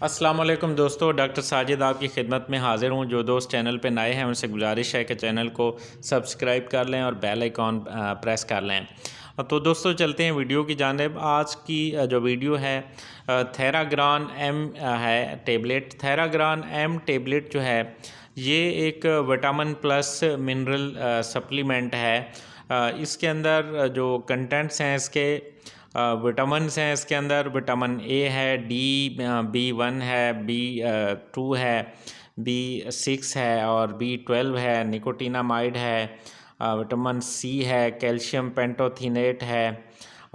अस्सलाम वालेकुम दोस्तों, डॉक्टर साजिद आपकी खिदमत में हाज़िर हूँ। जो दोस्त चैनल पे नए हैं उनसे गुजारिश है कि चैनल को सब्सक्राइब कर लें और बेल आइकॉन प्रेस कर लें। तो दोस्तों चलते हैं वीडियो की जानिब। आज की जो वीडियो है थेराग्रान एम है टेबलेट। थेराग्रान एम टेबलेट जो है ये एक विटामिन प्लस मिनरल सप्लीमेंट है। इसके अंदर जो कंटेंट्स हैं इसके विटामिन्स हैं इसके अंदर विटामिन ए है, B1 है, B2 है, B6 है और B12 है, निकोटिनामाइड है, विटामिन सी है, कैल्शियम पेंटोथेनेट है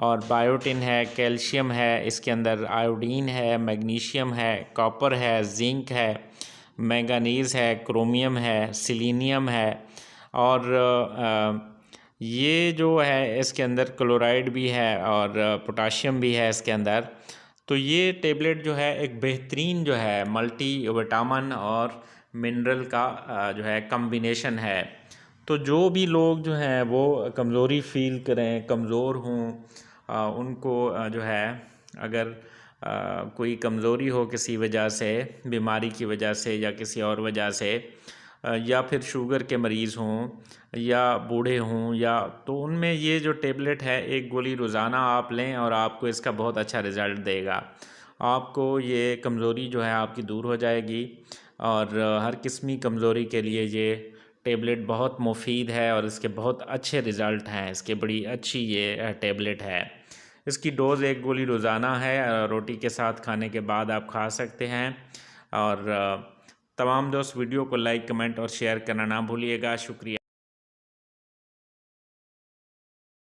और बायोटिन है, कैल्शियम है, इसके अंदर आयोडीन है, मैग्नीशियम है, कॉपर है, जिंक है, मैंगनीज़ है, क्रोमियम है, सिलीनियम है और ये जो है इसके अंदर क्लोराइड भी है और पोटाशियम भी है इसके अंदर। तो ये टेबलेट जो है एक बेहतरीन जो है मल्टी विटामिन और मिनरल का जो है कम्बिनेशन है। तो जो भी लोग जो हैं वो कमज़ोरी फ़ील करें, कमज़ोर हों, उनको जो है अगर कोई कमज़ोरी हो किसी वजह से, बीमारी की वजह से या किसी और वजह से, या फिर शुगर के मरीज़ हों या बूढ़े हों, या तो उनमें ये जो टेबलेट है एक गोली रोज़ाना आप लें और आपको इसका बहुत अच्छा रिज़ल्ट देगा। आपको ये कमज़ोरी जो है आपकी दूर हो जाएगी और हर किस्मी कमज़ोरी के लिए ये टेबलेट बहुत मुफीद है और इसके बहुत अच्छे रिज़ल्ट हैं। इसके बड़ी अच्छी ये टेबलेट है। इसकी डोज़ एक गोली रोज़ाना है, रोटी के साथ खाने के बाद आप खा सकते हैं। और तमाम दोस्त वीडियो को लाइक, कमेंट और शेयर करना ना भूलिएगा। शुक्रिया।